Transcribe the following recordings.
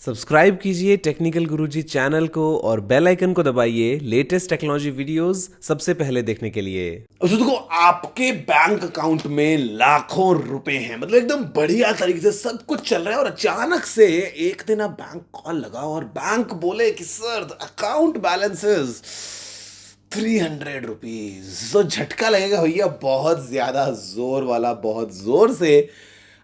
Subscribe कीजिए technical गुरुजी channel को और बेल आइकन को दबाइए लेटेस्ट टेक्नोलॉजी वीडियोस सबसे पहले देखने के लिए। अब देखो, आपके बैंक अकाउंट में लाखों रुपए हैं, मतलब एकदम बढ़िया तरीके से सब कुछ चल रहा है और अचानक से एक दिन आप बैंक कॉल लगाओ और बैंक बोले कि sir account balance is 300 rupees. तो झटका लगेगा भैया, बहुत ज्यादा जोर वाला, बहुत जोर से।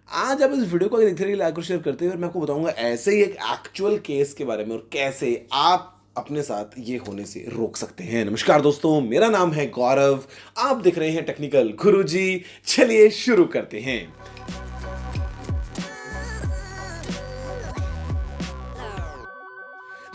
आज आप इस वीडियो को देखते रहिए, लाइक और शेयर करते हुए मैं आपको बताऊंगा ऐसे ही एक एक्चुअल केस के बारे में और कैसे आप अपने साथ ये होने से रोक सकते हैं। नमस्कार दोस्तों, मेरा नाम है गौरव, आप देख रहे हैं टेक्निकल गुरुजी। चलिए शुरू करते हैं।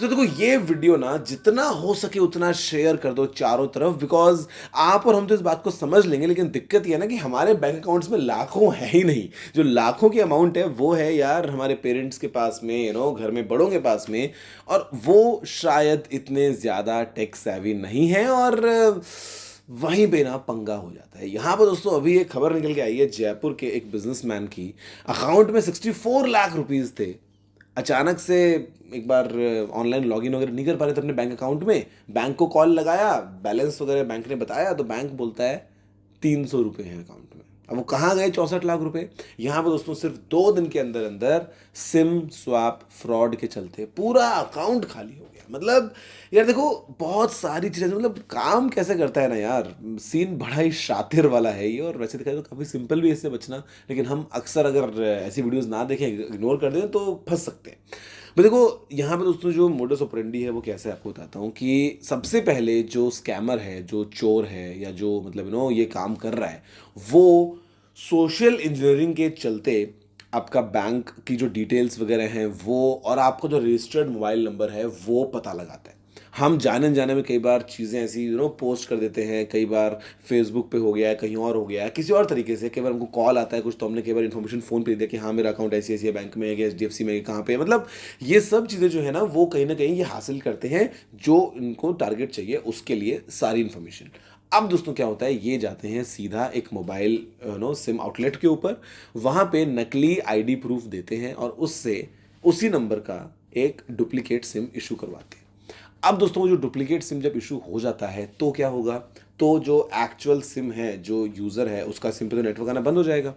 तो देखो, ये वीडियो ना जितना हो सके उतना शेयर कर दो चारों तरफ, बिकॉज आप और हम तो इस बात को समझ लेंगे, लेकिन दिक्कत ये है ना कि हमारे बैंक अकाउंट्स में लाखों है ही नहीं। जो लाखों की अमाउंट है वो है यार हमारे पेरेंट्स के पास में, घर में बड़ों के पास में, और वो शायद इतने ज़्यादा टेक सेवी नहीं है और वहीं पे ना पंगा हो जाता है। यहाँ पर दोस्तों अभी एक खबर निकल के आई है जयपुर के एक बिजनेसमैन की अकाउंट में 64 लाख रुपीस थे। अचानक से एक बार ऑनलाइन लॉगिन वगैरह नहीं कर पा रहे थे अपने बैंक अकाउंट में, बैंक को कॉल लगाया, बैलेंस वगैरह बैंक ने बताया तो बैंक बोलता है 300 रुपये हैं अकाउंट में। अब वो कहाँ गए 64 लाख रुपए? यहाँ पर दोस्तों सिर्फ 2 दिन के अंदर अंदर सिम स्वैप फ्रॉड के चलते पूरा अकाउंट खाली हो गया। मतलब यार देखो, बहुत सारी चीज़ें, मतलब काम कैसे करता है ना यार, सीन बड़ा ही शातिर वाला है ये। और वैसे दिखाई तो काफ़ी सिंपल भी है इससे बचना, लेकिन हम अक्सर अगर ऐसी वीडियोस ना देखें, इग्नोर कर दें तो फंस सकते हैं। तो देखो यहाँ पे दोस्तों जो मोडस ऑपरेंडी है वो कैसे, आपको बताता हूँ कि सबसे पहले जो स्कैमर है, जो चोर है, या जो मतलब ये काम कर रहा है, वो सोशल इंजीनियरिंग के चलते आपका बैंक की जो डिटेल्स वगैरह हैं वो, और आपका जो रजिस्टर्ड मोबाइल नंबर है वो पता लगाता है। हम जाने जाने में कई बार चीज़ें ऐसी पोस्ट कर देते हैं, कई बार फेसबुक पे हो गया है, कहीं और हो गया है, किसी और तरीके से। कई बार हमको कॉल आता है कुछ, तो हमने कई बार इन्फॉर्मेशन फ़ोन पे दे दिया कि हाँ मेरा अकाउंट ऐसी ऐसी है, बैंक में है कि HDFC में है, कहाँ पे है। मतलब ये सब चीज़ें जो है ना वो कहीं ना कहीं ये हासिल करते हैं जो इनको टारगेट चाहिए उसके लिए सारी इन्फॉर्मेशन। अब दोस्तों क्या होता है, ये जाते हैं सीधा एक मोबाइल सिम आउटलेट के ऊपर, वहाँ पे नकली आईडी प्रूफ देते हैं और उससे उसी नंबर का एक डुप्लीकेट सिम इशू करवाते हैं। अब दोस्तों जो डुप्लीकेट सिम जब इशू हो जाता है तो क्या होगा, तो जो एक्चुअल सिम है, जो यूज़र है, उसका सिम पे तो नेटवर्क आना बंद हो जाएगा।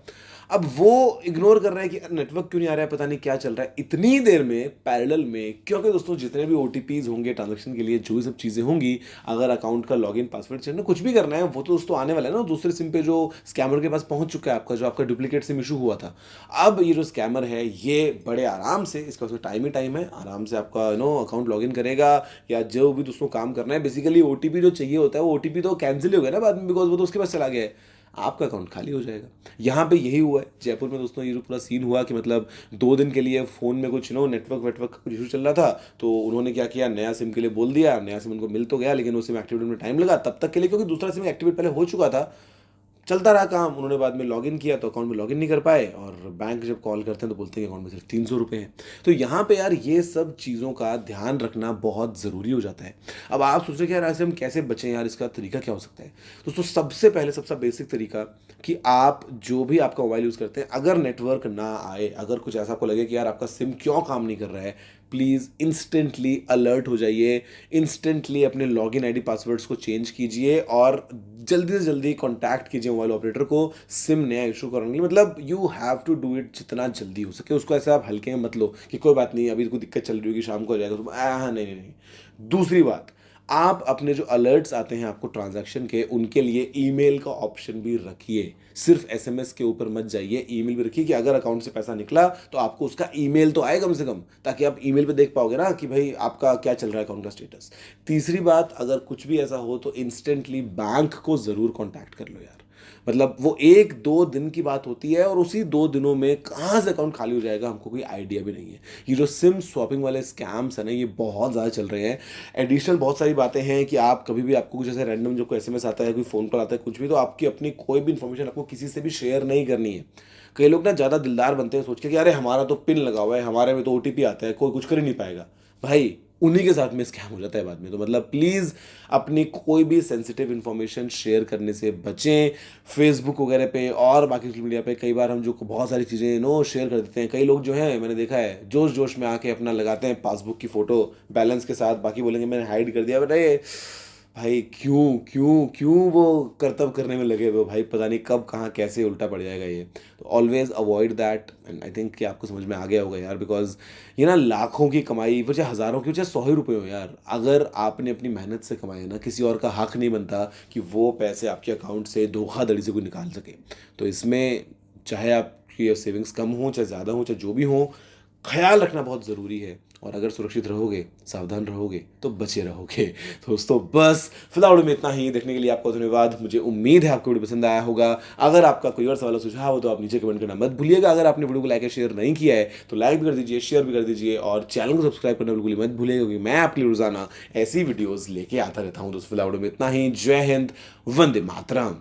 अब वो इग्नोर कर रहा है कि नेटवर्क क्यों नहीं आ रहा है, पता नहीं क्या चल रहा है। इतनी देर में पैरेलल में, क्योंकि दोस्तों जितने भी OTPs होंगे ट्रांजेक्शन के लिए, जो भी सब चीज़ें होंगी, अगर अकाउंट का लॉगिन पासवर्ड चाहिए, कुछ भी करना है, वो तो दोस्तों आने वाला है ना दूसरे सिम पे जो स्कैमर के पास पहुंच चुका है आपका, जो आपका डुप्लीकेट सिम इशू हुआ था। अब ये जो स्कैमर है ये बड़े आराम से, इसका उसका टाइम ही टाइम है, आराम से आपका अकाउंट लॉगिन करेगा, या जो भी दोस्तों काम करना है। बेसिकली OTP जो चाहिए होता है वो OTP तो कैंसिल ही हो गया ना बाद में, बिकॉज वो तो उसके पास चला गया है, आपका अकाउंट खाली हो जाएगा। यहाँ पे यही हुआ है जयपुर में दोस्तों। ये जो पूरा सीन हुआ कि मतलब 2 दिन के लिए फ़ोन में कुछ नेटवर्क वेटवर्क का कुछ इशू चल रहा था, तो उन्होंने क्या किया, नया सिम के लिए बोल दिया। नया सिम उनको मिल तो गया, लेकिन वो सिम एक्टिवेट में टाइम लगा तब तक के लिए, क्योंकि दूसरा सिम एक्टिवेट पहले हो चुका था। चलता रहा काम, उन्होंने बाद में लॉगिन किया तो अकाउंट में लॉगिन नहीं कर पाए, और बैंक जब कॉल करते हैं तो बोलते हैं कि अकाउंट में सिर्फ 300 रुपये हैं। तो यहाँ पे यार ये सब चीज़ों का ध्यान रखना बहुत ज़रूरी हो जाता है। अब आप सोच रहे कि यार ऐसे हम कैसे बचें यार, इसका तरीका क्या हो सकता है? दोस्तों सबसे पहले सबसे बेसिक तरीका कि आप जो भी आपका मोबाइल यूज़ करते हैं, अगर नेटवर्क ना आए, अगर कुछ ऐसा आपको लगे कि यार आपका सिम क्यों काम नहीं कर रहा है, प्लीज़ इंस्टेंटली अलर्ट हो जाइए, इंस्टेंटली अपने लॉगिन आईडी पासवर्ड्स को चेंज कीजिए और जल्दी से जल्दी कांटेक्ट कीजिए मोबाइल ऑपरेटर को सिम नया इशू करने के लिए। मतलब you have to do it जितना जल्दी हो सके। उसको ऐसे आप हल्के में मत लो कि कोई बात नहीं, अभी कोई दिक्कत चल रही होगी, शाम को हो जाएगा, तो हाँ नहीं नहीं नहीं। दूसरी बात, आप अपने जो अलर्ट्स आते हैं आपको ट्रांजैक्शन के, उनके लिए ईमेल का ऑप्शन भी रखिए। सिर्फ SMS के ऊपर मत जाइए, ईमेल भी रखिए कि अगर अकाउंट से पैसा निकला तो आपको उसका ईमेल तो आए कम से कम, ताकि आप ईमेल पे देख पाओगे ना कि भाई आपका क्या चल रहा है अकाउंट का स्टेटस। तीसरी बात, अगर कुछ भी ऐसा हो तो इंस्टेंटली बैंक को ज़रूर कॉन्टैक्ट कर लो यार। मतलब वो 1-2 दिन की बात होती है और उसी 2 दिनों में कहाँ से अकाउंट खाली हो जाएगा हमको कोई आइडिया भी नहीं है। ये जो सिम स्वैपिंग वाले स्कैम्स हैं ना, ये बहुत ज़्यादा चल रहे हैं। एडिशनल बहुत सारी बातें हैं कि आप कभी भी, आपको कुछ ऐसे रैंडम जो कोई SMS आता है, कोई फ़ोन कॉल आता है, कुछ भी, तो आपकी अपनी कोई भी इन्फॉर्मेशन आपको किसी से भी शेयर नहीं करनी है। कई लोग ना ज़्यादा दिलदार बनते हैं सोच के कि अरे हमारा तो पिन लगा हुआ है, हमारे में तो OTP आता है, कोई कुछ कर ही नहीं पाएगा। भाई उन्हीं के साथ में स्कैम हो जाता है बाद में। तो मतलब प्लीज़ अपनी कोई भी सेंसिटिव इन्फॉर्मेशन शेयर करने से बचें। फेसबुक वगैरह पे और बाकी सोशल मीडिया पे कई बार हम जो बहुत सारी चीज़ें शेयर कर देते हैं। कई लोग जो हैं मैंने देखा है जोश जोश में आके अपना लगाते हैं पासबुक की फ़ोटो बैलेंस के साथ, बाकी बोलेंगे मैंने हाइड कर दिया। बट ये भाई क्यों क्यों क्यों वो करतब करने में लगे हुए हो भाई, पता नहीं कब कहाँ कैसे उल्टा पड़ जाएगा ये। तो always avoid that and I think कि आपको समझ में आ गया होगा यार, बिकॉज ये ना लाखों की कमाई वो चाहे हज़ारों की हो चाहे 100 ही रुपये हो यार, अगर आपने अपनी मेहनत से कमाए ना, किसी और का हक नहीं बनता कि वो पैसे आपके अकाउंट से धोखाधड़ी से कोई निकाल सके। तो इसमें चाहे आपकी सेविंग्स कम हो चाहे ज़्यादा हो चाहे जो भी हो, ख्याल रखना बहुत ज़रूरी है। और अगर सुरक्षित रहोगे, सावधान रहोगे तो बचे रहोगे। तो दोस्तों बस फिलहाल में इतना ही। देखने के लिए आपका धन्यवाद। मुझे उम्मीद है आपको वीडियो पसंद आया होगा। अगर आपका कोई और सवाल या सुझाव हो तो आप नीचे कमेंट करना मत भूलिएगा। अगर आपने वीडियो को लाइक या शेयर नहीं किया है तो लाइक भी कर दीजिए, शेयर भी कर दीजिए और चैनल को सब्सक्राइब करना बिल्कुल मत भूलिएगा, क्योंकि मैं आपके लिए रोजाना ऐसी वीडियोज़ लेके आता रहता हूँ। दोस्तों फिलहाल में इतना ही। जय हिंद, वंदे मातरम।